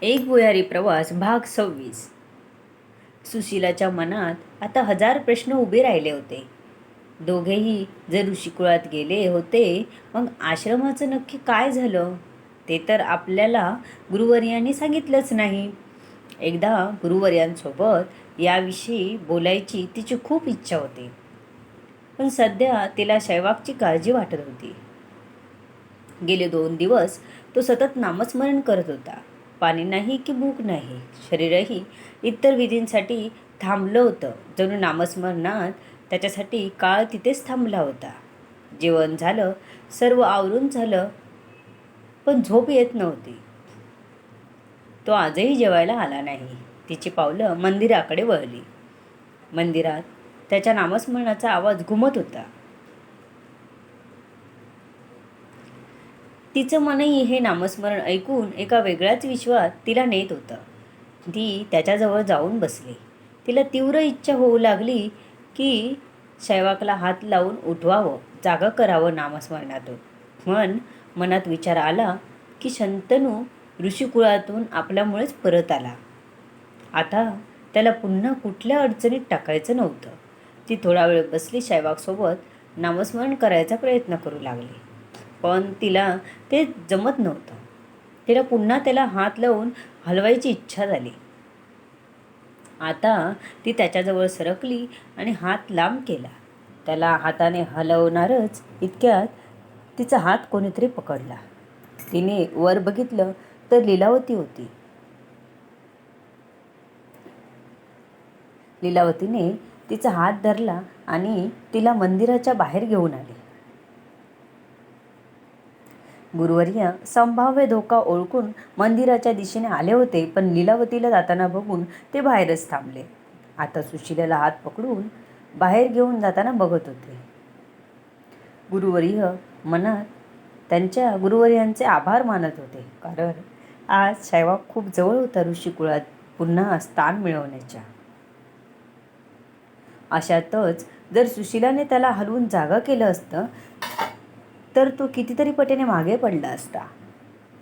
एक भुयारी प्रवास भाग 26. सुशीलाच्या मनात आता हजार प्रश्न उभे राहिले होते. दोघेही जर ऋषिकुळात गेले होते, मग आश्रमाचं नक्की काय झालं ते तर आपल्याला गुरुवर्यांनी सांगितलंच नाही. एकदा गुरुवर्यांसोबत याविषयी बोलायची तिची खूप इच्छा होती, पण सध्या तिला शैवाकची काळजी वाटत होती. गेले 2 दिवस तो सतत नामस्मरण करत होता. पाणी नाही की भूक नाही, शरीरही इतर विधींसाठी थांबलं होतं. जणू नामस्मरणात त्याच्यासाठी काळ तिथेच थांबला होता. जेवण झालं, सर्व आवरून झालं, पण झोप येत नव्हती. तो आजही जेवायला आला नाही. तिची पावलं मंदिराकडे वळली. मंदिरात त्याच्या नामस्मरणाचा आवाज घुमत होता. तिचं मनही हे नामस्मरण ऐकून एका वेगळ्याच विश्वात तिला नेत होतं. ती त्याच्याजवळ जाऊन बसली. तिला तीव्र इच्छा होऊ लागली की शैवाकला हात लावून उठवावं, जागा करावं नामस्मरणातून. मनात विचार आला की शंतनू ऋषिकुळातून आपल्यामुळेच परत आला. आता त्याला पुन्हा कुठल्या अडचणीत टाकायचं नव्हतं. ती थोडा वेळ बसली. शैवाकसोबत नामस्मरण करायचा प्रयत्न करू लागली, पण तिला ते जमत नव्हतं. तिला पुन्हा त्याला हात लावून हलवायची इच्छा झाली. आता ती त्याच्याजवळ सरकली आणि हात लांब केला. त्याला हाताने हलवणारच इतक्यात तिचा हात कोणीतरी पकडला. तिने वर बघितलं तर लीलावती होती. लीलावतीने तिचा हात धरला आणि तिला मंदिराच्या बाहेर घेऊन आली. गुरुवर्य संभाव्य धोका ओळखून मंदिराच्या दिशेने आले होते, पण लीलावतीला जाताना बघून ते बाहेरच थांबले. आता सुशीलाला हात पकडून बाहेर घेऊन जाताना बघत होते. गुरुवर्य मनात त्यांच्या गुरुवर्यांचे आभार मानत होते, कारण आज शैवाक खूप जवळ होता ऋषिकुळात पुन्हा स्थान मिळवण्याच्या. अशातच जर सुशीलाने त्याला हलवून जागा केलं असतं तर तो कितीतरी पटीने मागे पडला असता,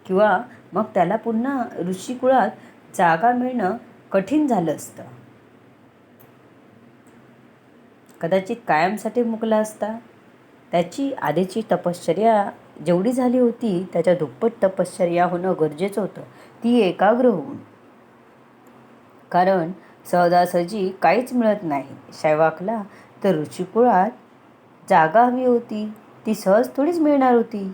किंवा मग त्याला पुन्हा ऋषिकुळात जागा मिळणं कठीण झालं असतं. कदाचित कायमसाठी मुकला असता. त्याची आधीची तपश्चर्या जेवढी झाली होती त्याच्या दुप्पट तपश्चर्या होणं गरजेचं होतं, ती एकाग्र होऊन. कारण सहजासहजी काहीच मिळत नाही. शैवाकला तर ऋषिकुळात जागा हवी होती, ती सहज थोडीच मिळणार होती.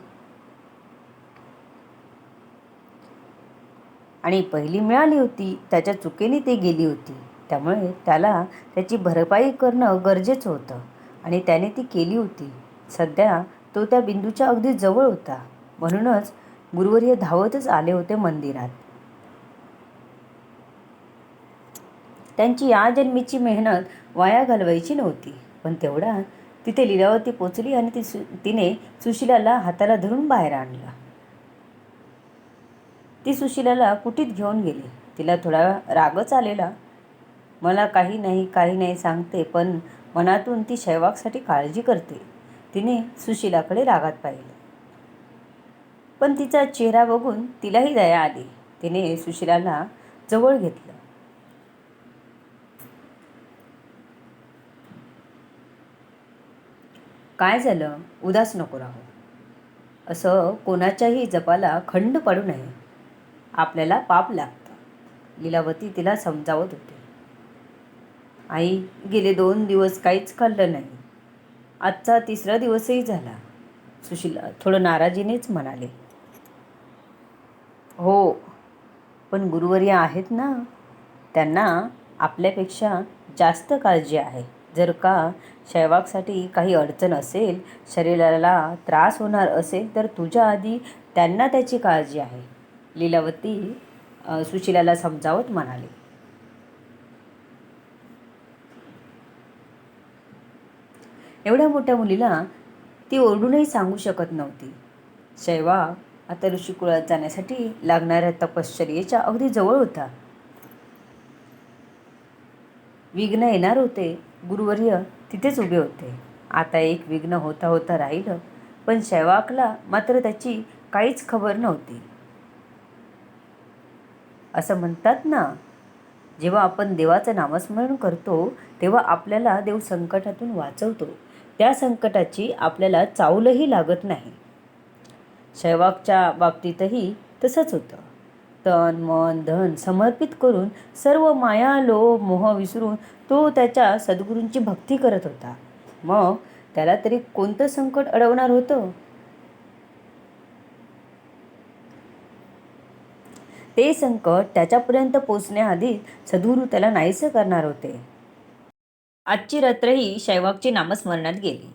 आणि पहिली मिळाली होती, त्याच्या चुकीने ती गेली होती. त्यामुळे त्याला त्याची भरपाई करणं गरजेचं होतं, आणि त्याने ती केली होती. सध्या तो त्या बिंदूच्या अगदी जवळ होता. म्हणूनच गुरुवर्य धावतच आले होते मंदिरात. त्यांची या जन्मीची मेहनत वाया घालवायची नव्हती. पण तेवढ्यात तिथे लीलावती पोचली आणि तिने सुशीलाला हाताला धरून बाहेर आणलं. ती सुशीलाला कुटीत घेऊन गेली. तिला थोडा रागच आलेला. मला काही नाही सांगते, पण मनातून ती शैवाकसाठी काळजी करते. तिने सुशीलाकडे रागात पाहिले, पण तिचा चेहरा बघून तिलाही दया आली. तिने सुशीलाला जवळ घेतलं. काय झालं? उदास नको राहू. असं कोणाच्याही जपाला खंड पडू नये. आपल्याला पाप लागतं. लीलावती तिला समजावत होती. आई, गेले 2 दिवस काहीच खाल्लं नाही. आजचा 3रा दिवसही झाला. सुशीला थोडं नाराजीनेच म्हणाले. हो, पण गुरुवर्य आहेत ना, त्यांना आपल्यापेक्षा जास्त काळजी आहे. जर का शैवाकसाठी काही अडचण असेल, शरीराला त्रास होणार असेल, तर तुझ्या आधी त्यांना त्याची काळजी आहे. लीलावती सुशीलाला समजावत म्हणाली. एवढ्या मोठ्या मुलीला ती ओरडूनही सांगू शकत नव्हती. शैवाक आता ऋषिकुळात जाण्यासाठी लागणाऱ्या तपश्चर्येच्या अगदी जवळ होता. विघ्न येणार होते. गुरुवर्य तिथेच उभे होते. आता एक विघ्न होता होता राहिलं, पण शैवाकला मात्र त्याची काहीच खबर नव्हती. असं म्हणतात ना, जेव्हा आपण देवाचं नामस्मरण करतो तेव्हा आपल्याला देव संकटातून वाचवतो. त्या संकटाची आपल्याला चावलही लागत नाही. सहवागच्या बाबतीतही तसंच होतं. तन मन धन समर्पित करून सर्व माया लोभ मोह विसरून तो त्याच्या सद्गुरूंची भक्ती करत होता. मग त्याला तरी कोणतं संकट अडवणार होतं? ते संकट त्याच्यापर्यंत पोचण्याआधी सद्गुरू त्याला नाहीसे करणार होते. आजची रात्रही शैवागची नामस्मरणात गेली.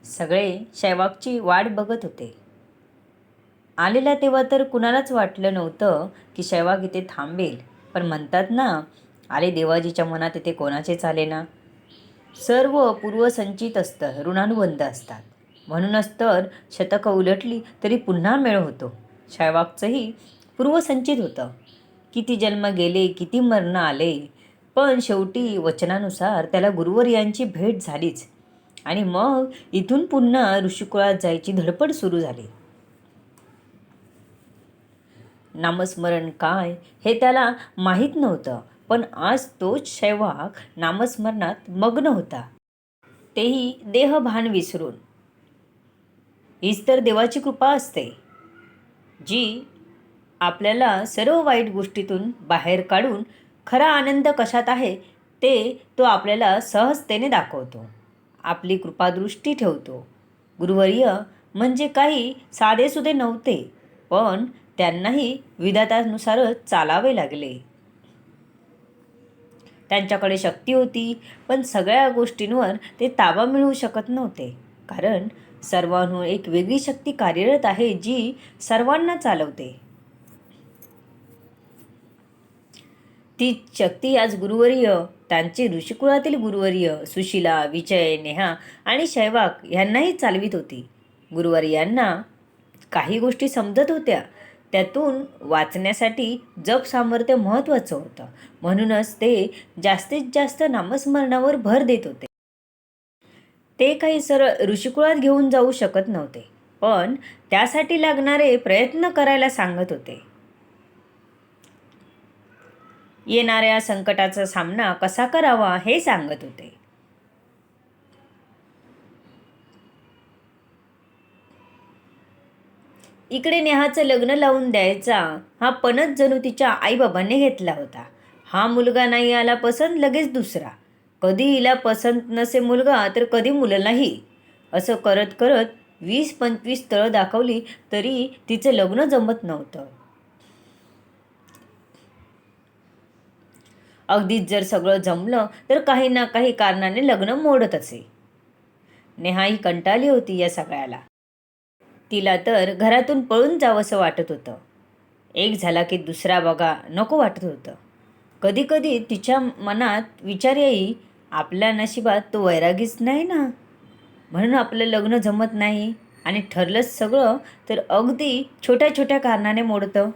सगळे शैवागची वाट बघत होते. आलेला तेव्हा तर कुणालाच वाटलं नव्हतं की शैवाग इथे थांबेल. पण म्हणतात ना, आले देवाजीच्या मनात इथे कोणाचे चालेना. सर्व पूर्वसंचित असतं, ऋणानुबंध असतात. म्हणूनच तर शतकं उलटली तरी पुन्हा मेळ होतो. शैवागचंही पूर्वसंचित होतं. किती जन्म गेले, किती मरण आले, पण शेवटी वचनानुसार त्याला गुरुवर्यांची भेट झालीच. आणि मग इथून पुन्हा ऋषिकुळात जायची धडपड सुरू झाली. नामस्मरण काय हे त्याला माहीत नव्हतं, पण आज तोच शैवाग नामस्मरणात मग्न होता. तेही देहभान विसरून. हीच तर देवाची कृपा असते, जी आपल्याला सर्व वाईट गोष्टीतून बाहेर काढून खरा आनंद कशात आहे ते तो आपल्याला सहजतेने दाखवतो. आपली कृपादृष्टी ठेवतो. गुरुवर्य म्हणजे काही साधेसुधे नव्हते, पण त्यांनाही विधातानुसारच चालावे लागले. त्यांच्याकडे शक्ती होती, पण सगळ्या गोष्टींवर ते ताबा मिळवू शकत नव्हते. कारण सर्वांहून एक वेगळी शक्ती कार्यरत आहे, जी सर्वांना चालवते. ती शक्ती आज गुरुवर्य, त्यांचे ऋषिकुळातील गुरुवर्य सुशीला, विजय, नेहा आणि शैवाग यांनाही चालवित होती. गुरुवर्यांना काही गोष्टी समजत होत्या. त्यातून वाचण्यासाठी जप सामर्थ्य महत्त्वाचं होतं. म्हणूनच ते जास्तीत जास्त नामस्मरणावर भर देत होते. ते काही सरळ ऋषिकुळात घेऊन जाऊ शकत नव्हते, पण त्यासाठी लागणारे प्रयत्न करायला सांगत होते. येणाऱ्या संकटाचा सामना कसा करावा हे सांगत होते. इकडे नेहाचं लग्न लावून द्यायचा हा पणच जणू तिच्या आईबाबांनी घेतला होता. हा मुलगा नाही आला पसंत, लगेच दुसरा. कधी हिला पसंत नसे मुलगा तर कधी मुलालाही. असं करत करत 20-25 स्थळं दाखवली तरी तिचं लग्न जमत नव्हतं. अगदीच जर सगळं जमलं तर काही ना काही कारणाने लग्न मोडत असे. नेहा ही कंटाळली होती या सगळ्याला. तिला तर घरातून पळून जावंसं वाटत होतं. एक झाला की दुसरा बघा नको वाटत होतं. कधीकधी तिच्या मनात विचार येई, आपल्या नशिबात तो वैरागीच नाही ना, म्हणून आपलं लग्न जमत नाही. आणि ठरलंच सगळं तर अगदी छोट्या छोट्या कारणाने मोडतं.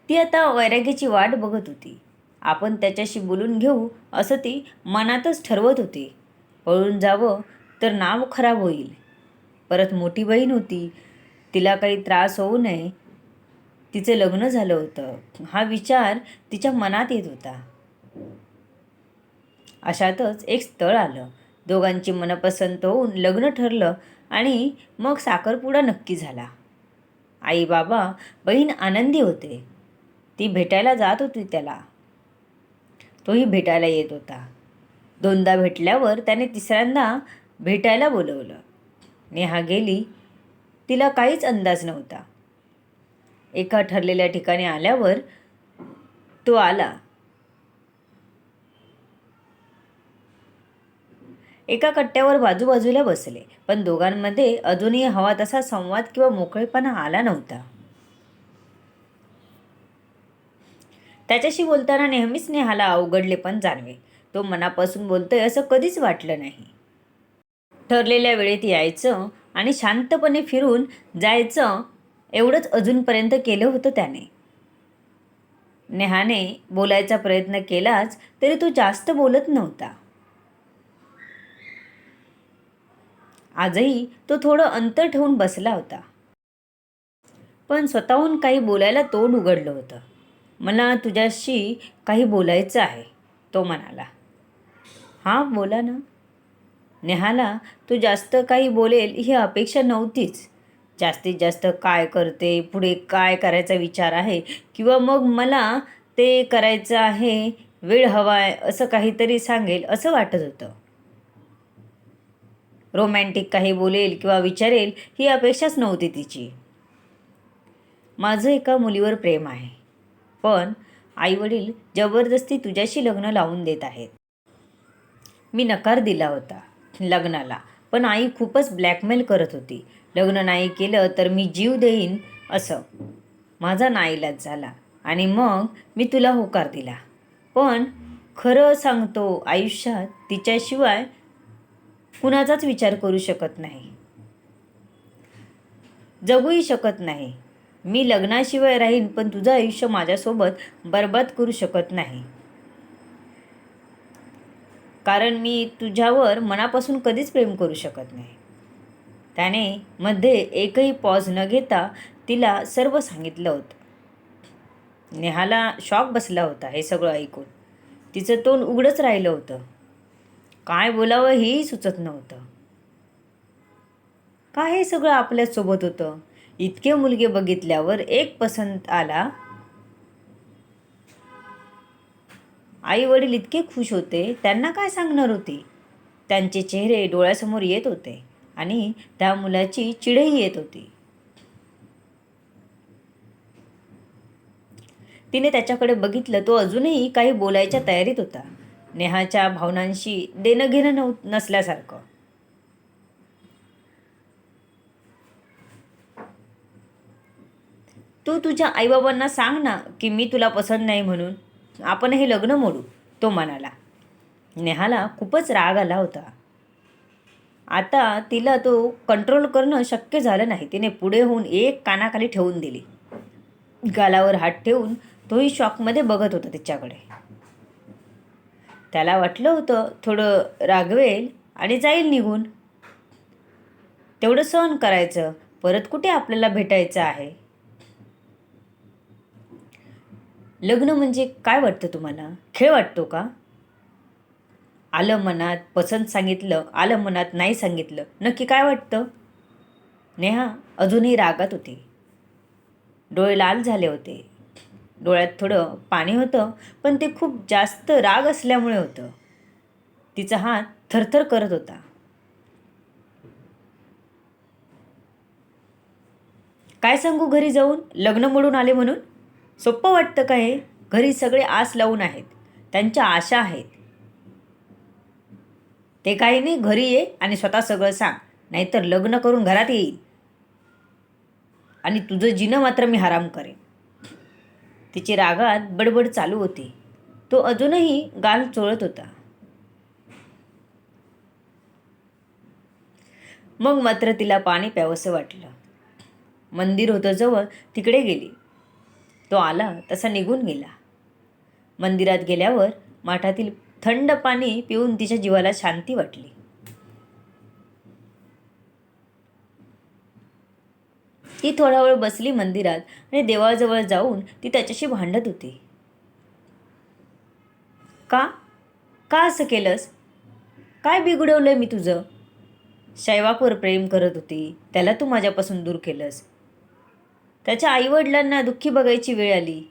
ती आता वैराग्याची वाट बघत होती. आपण त्याच्याशी बोलून घेऊ असं ती मनातच ठरवत होती. पळून जावं तर नाव खराब होईल. परत मोठी बहीण होती, तिला काही त्रास होऊ नये. तिचं लग्न झालं होतं हा विचार तिच्या मनात येत होता. अशातच एक स्थळ आलं. दोघांची मनपसंत होऊन लग्न ठरलं आणि मग साखरपुडा नक्की झाला. आई बाबा बहीण आनंदी होते. ती भेटायला जात होती त्याला. तोही भेटायला येत होता. दोनदा भेटल्यावर त्याने तिसऱ्यांदा भेटायला बोलवलं. नेहा गेली. तिला काहीच अंदाज नव्हता. एका ठरलेल्या ठिकाणी आल्यावर तो आला. एका कट्ट्यावर बाजूबाजूला बसले, पण दोघांमध्ये अजूनही हवा तसा संवाद किंवा मोकळेपणा आला नव्हता. त्याच्याशी बोलताना नेहमीच नेहाला अवघडले पण जाणवे. तो मनापासून बोलतोय असं कधीच वाटलं नाही. ठरलेल्या वेळेत यायचं आणि शांतपणे फिरून जायचं एवढंच अजूनपर्यंत केलं होतं त्याने. नेहाने बोलायचा प्रयत्न केलाच तरी तो जास्त बोलत नव्हता. आजही तो थोडं अंतर ठेवून बसला होता. पण स्वतःहून काही बोलायला तोंड उघडलं होतं. मला तुझ्याशी काही बोलायचं आहे, तो म्हणाला. हां, बोला ना. नेहाला तू जास्त काही बोलेल ही अपेक्षा नव्हतीच. जास्तीत जास्त काय करते, पुढे काय करायचा विचार आहे किंवा मग मला ते करायचं आहे, वेळ हवा आहे असं काहीतरी सांगेल असं वाटत होतं. रोमॅन्टिक काही बोलेल किंवा विचारेल ही अपेक्षाच नव्हती तिची. माझं एका मुलीवर प्रेम आहे, पण आईवडील जबरदस्ती तुझ्याशी लग्न लावून देत आहेत. मी नकार दिला होता लग्नाला, पण आई खूपच ब्लॅकमेल करत होती. लग्न नाही केलं तर मी जीव देईन असं. माझा नाईलाज झाला आणि मग मी तुला होकार दिला. पण खरं सांगतो, आयुष्यात तिच्याशिवाय कुणाचाच विचार करू शकत नाही, जगूही शकत नाही. मी लग्नाशिवाय राहीन, पण तुझं आयुष्य माझ्यासोबत बर्बाद करू शकत नाही. कारण मी तुझ्यावर मनापासून कधीच प्रेम करू शकत नाही. त्याने मध्ये एकही पॉज न घेता तिला सर्व सांगितलं होतं. नेहाला शॉक बसला होता हे सगळं ऐकून. तिचं तोंड उघडंच राहिलं होतं. काय बोलावं हेही सुचत नव्हतं. का हे सगळं आपल्यासोबत होतं? इतके मुलगे बघितल्यावर एक पसंत आला. आई वडील इतके खुश होते, त्यांना काय सांगणार होती? त्यांचे चेहरे डोळ्यासमोर येत होते आणि त्या मुलाची चिडही येत होती. तिने त्याच्याकडे बघितलं. तो अजूनही काही बोलायच्या तयारीत होता, नेहाच्या भावनांशी देणं घेणं नसल्यासारखं. तू तुझ्या आईबाबांना सांग ना की मी तुला पसंत नाही म्हणून. आपण हे लग्न मोडू, तो म्हणाला. नेहाला खूपच राग आला होता. आता तिला तो कंट्रोल करणं शक्य झालं नाही. तिने पुढे होऊन एक कानाखाली ठेवून दिली. गालावर हात ठेवून तोही शॉकमध्ये बघत होता तिच्याकडे. त्याला वाटलं होतं थोडं रागवेल आणि जाईल निघून. तेवढं सहन करायचं, परत कुठे आपल्याला भेटायचं आहे. लग्न म्हणजे काय वाटतं तुम्हाला? खेळ वाटतो का? आलं मनात पसंत सांगितलं, आलं मनात नाही सांगितलं, नक्की काय वाटतं? नेहा अजूनही रागात होती. डोळे लाल झाले होते. डोळ्यात थोडं पाणी होतं, पण ते खूप जास्त राग असल्यामुळे होतं. तिचा हात थरथर करत होता. काय सांगू घरी जाऊन? लग्न मोडून आले म्हणून? सोपं वाटतं का हे? घरी सगळे आस लावून आहेत, त्यांच्या आशा आहेत. ते काही नाही, घरी ये आणि स्वतः सगळं सांग, नाहीतर लग्न करून घरात येईल आणि तुझं जिणं मात्र मी हराम करेन. तिची रागात बडबड चालू होती. तो अजूनही गाल चोळत होता. मग मात्र तिला पाणी प्यावंसं वाटलं. मंदिर होतं जवळ, तिकडे गेली. तो आला तसा निघून गेला. मंदिरात गेल्यावर माठातील थंड पाणी पिऊन तिच्या जीवाला शांती वाटली. ती थोडा वेळ बसली मंदिरात आणि देवाजवळ जाऊन ती त्याच्याशी भांडत होती. का का असं केलंस? काय बिघडवलंय मी तुझं? शैवाकवर प्रेम करत होती, त्याला तू माझ्यापासून दूर केलंस. त्याच्या आईवडिलांना दुःखी बघायची वेळ आली.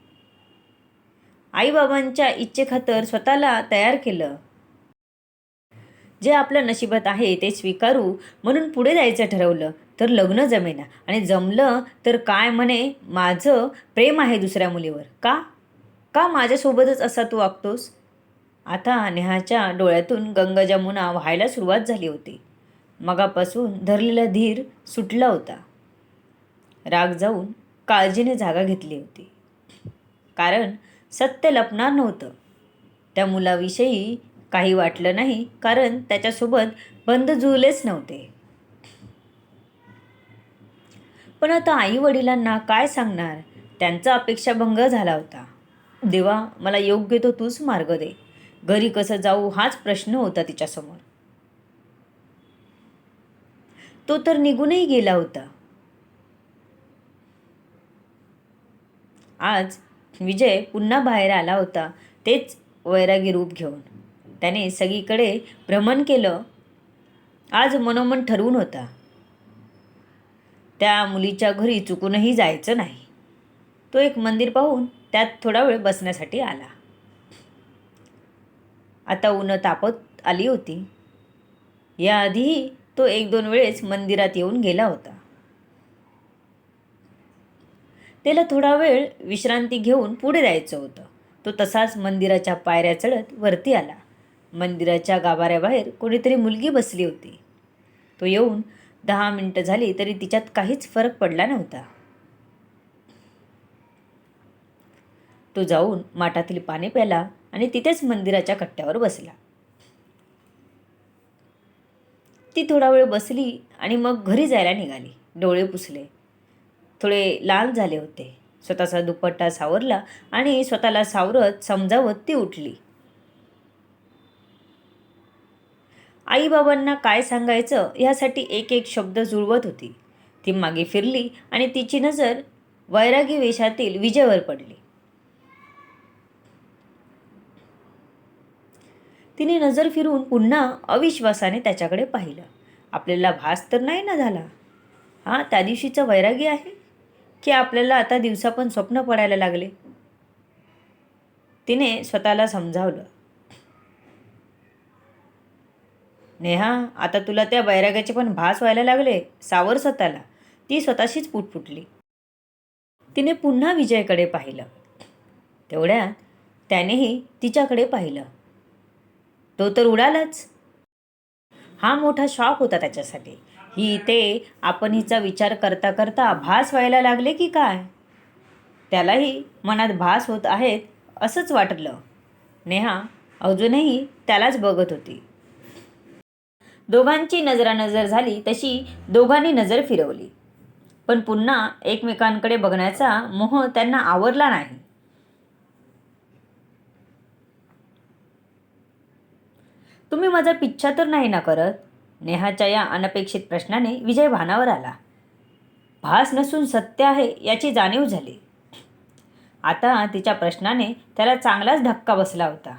आईबाबांच्या इच्छेखातर स्वतःला तयार केलं. जे आपल्या नशिबात आहे ते स्वीकारू म्हणून पुढे जायचं ठरवलं, तर लग्न जमेना आणि जमलं तर काय म्हणे माझं प्रेम आहे दुसऱ्या मुलीवर. का का माझ्यासोबतच असा तू वागतोस? आता नेहाच्या डोळ्यातून गंगा जमुना व्हायला सुरुवात झाली होती. मगापासून धरलेला धीर सुटला होता. राग जाऊन काळजीने जागा घेतली होती. कारण सत्य लपणार नव्हतं. त्या मुलाविषयी काही वाटलं नाही, कारण त्याच्यासोबत बंद जुळलेच नव्हते. पण आता आई वडिलांना काय सांगणार? त्यांचा अपेक्षाभंग झाला होता. देवा, मला योग्य तो तूच मार्ग दे. घरी कसं जाऊ हाच प्रश्न होता तिच्यासमोर. तो तर निघूनही गेला होता. आज विजय पुन्हा बाहेर आला होता, तेच वैरागी रूप घेऊन. त्याने सगळीकडे भ्रमण केलं. आज मनोमन ठरवून होता, त्या मुलीच्या घरी चुकूनही जायचं नाही. तो एक मंदिर पाहून त्यात थोडा वेळ बसण्यासाठी आला. आता ऊन तापत आली होती. याआधीही तो 1-2 वेळेस मंदिरात येऊन गेला होता. त्याला थोडा वेळ विश्रांती घेऊन पुढे जायचं होतं. तो तसाच मंदिराच्या पायऱ्या चढत वरती आला. मंदिराच्या गाभाऱ्याबाहेर कोणीतरी मुलगी बसली होती. तो येऊन 10 मिनिटं झाली तरी तिच्यात काहीच फरक पडला नव्हता. तो जाऊन माठातील पाणी प्याला आणि तिथेच मंदिराच्या कट्ट्यावर बसला. ती थोडा वेळ बसली आणि मग घरी जायला निघाली. डोळे पुसले, थोडे लाल झाले होते. स्वतःचा दुपट्टा सावरला आणि स्वतःला सावरत समजावत ती उठली. आईबाबांना काय सांगायचं यासाठी एक एक शब्द जुळवत होती. ती मागे फिरली आणि तिची नजर वैरागी वेशातील विजयवर पडली. तिने नजर फिरून पुन्हा अविश्वासाने त्याच्याकडे पाहिलं. आपल्याला भास तर नाही ना झाला? हा त्या दिवशीचा वैरागी आहे की आपल्याला आता दिवसा पण स्वप्न पडायला लागले? तिने स्वतःला समजावलं. नेहा, आता तुला त्या वैराग्याचे पण भास व्हायला लागले. सावर स्वतःला. ती स्वतःशीच पुटपुटली. तिने पुन्हा विजयकडे पाहिलं. तेवढ्यात त्यानेही तिच्याकडे पाहिलं. तो तर उडालाच. हा मोठा शॉक होता त्याच्यासाठी. ही ते आपण हिचा विचार करता करता भास व्हायला लागले की काय? त्यालाही मनात भास होत आहेत असंच वाटलं. नेहा अजूनही त्यालाच बघत होती. दोघांची नजरानजर झाली तशी दोघांनी नजर फिरवली, पण पुन्हा एकमेकांकडे बघण्याचा मोह त्यांना आवरला नाही. तुम्ही माझा पिच्छा तर नाही ना करत? नेहाच्या या अनपेक्षित प्रश्नाने विजय भानावर आला. भास नसून सत्य आहे याची जाणीव झाली. आता तिच्या प्रश्नाने त्याला चांगलाच धक्का बसला होता.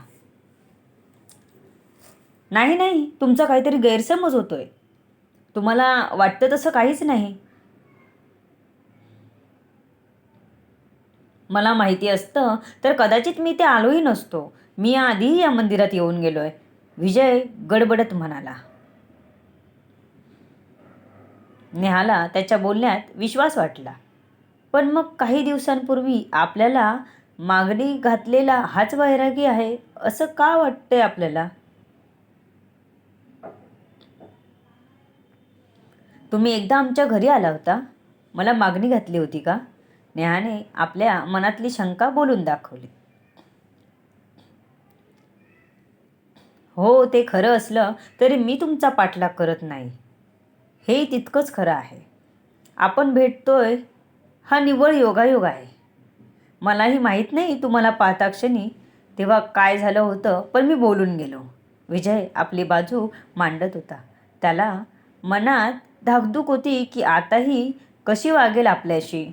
नाही नाही, तुमचा काहीतरी गैरसमज होतोय. तुम्हाला वाटतं तसं काहीच नाही. मला माहिती असतं तर कदाचित मी ते आलोही नसतो. मी आधीही या मंदिरात येऊन गेलोय, विजय गडबडत म्हणाला. नेहाला त्याच्या बोलण्यात विश्वास वाटला. पण मग काही दिवसांपूर्वी आपल्याला मागणी घातलेला हाच वैरागी आहे असं का वाटतंय आपल्याला? तुम्ही एकदा आमच्या घरी आला होता. मला मागणी घातली होती का? नेहाने आपल्या मनातली शंका बोलून दाखवली. हो, ते खरं असलं तरी मी तुमचा पाठलाग करत नाही, हे तितकंच खरं आहे. आपण भेटतोय हा निव्वळ योगायोग आहे. मलाही माहीत नाही तुम्हाला पाहता क्षणी तेव्हा काय झालं होतं, पण मी बोलून गेलो. विजय आपली बाजू मांडत होता. त्याला मनात धाकधूक होती की आताही कशी वागेल आपल्याशी.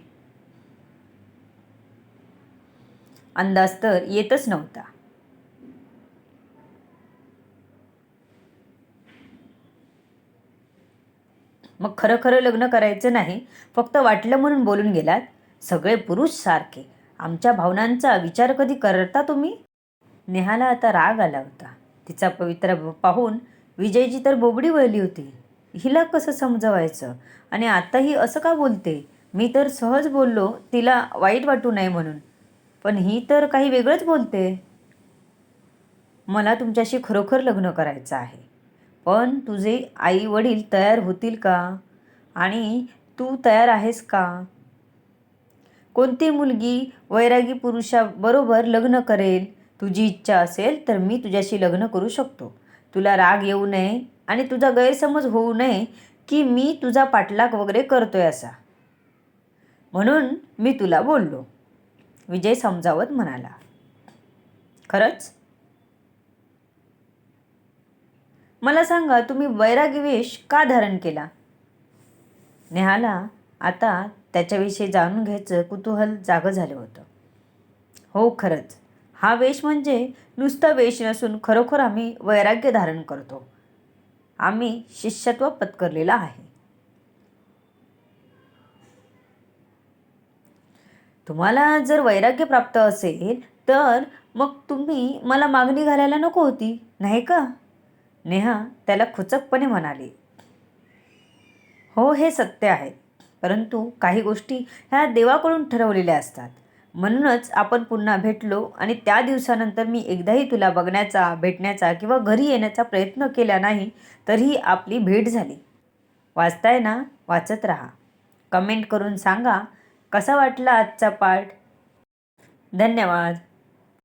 अंदाज तर येतच नव्हता. मग खरं खरं लग्न करायचं नाही, फक्त वाटलं म्हणून बोलून गेलात? सगळे पुरुष सारखे. आमच्या भावनांचा विचार कधी करता तुम्ही? नेहाला आता राग आला होता. तिचा पवित्र पाहून विजयची तर बोबडी वळली होती. हिला कसं समजवायचं आणि आताही असं का बोलते? मी तर सहज बोललो तिला वाईट वाटू नये म्हणून, पण ही तर काही वेगळंच बोलते. मला तुमच्याशी खरोखर लग्न करायचं आहे, पण तुझे आई वडील तयार होतील का? आणि तू तयार आहेस का? कोणती मुलगी वैरागी पुरुषाबरोबर लग्न करेल? तुझी इच्छा असेल तर मी तुझ्याशी लग्न करू शकतो. तुला राग येऊ नये आणि तुझा गैरसमज होऊ नये की मी तुझा पाठलाग वगैरे करतोय असा, म्हणून मी तुला बोललो, विजय समजावत म्हणाला. खरंच? मला सांगा, तुम्ही वैरागी वेश का धारण केला? नेहाला आता त्याच्याविषयी जाणून घ्यायचं कुतूहल जागं झालं होतं. हो, खरंच. हा वेश म्हणजे नुसता वेश नसून खरोखर आम्ही वैराग्य धारण करतो. आम्ही शिष्यत्व पत्करलेलं आहे. तुम्हाला जर वैराग्य प्राप्त असेल, तर मग तुम्ही मला मागणी घालायला नको होती, नाही का? नेहा त्याला खुचकपणे म्हणाली. हो, हे सत्य आहे. परंतु काही गोष्टी ह्या देवाकडून ठरवलेल्या असतात. म्हणूनच आपण पुन्हा भेटलो आणि त्या दिवसानंतर मी एकदाही तुला बघण्याचा, भेटण्याचा किंवा घरी येण्याचा प्रयत्न केला नाही, तरीही आपली भेट झाली. वाचताय ना? वाचत राहा. कमेंट करून सांगा, कसा वाटला आजचा पाठ. धन्यवाद.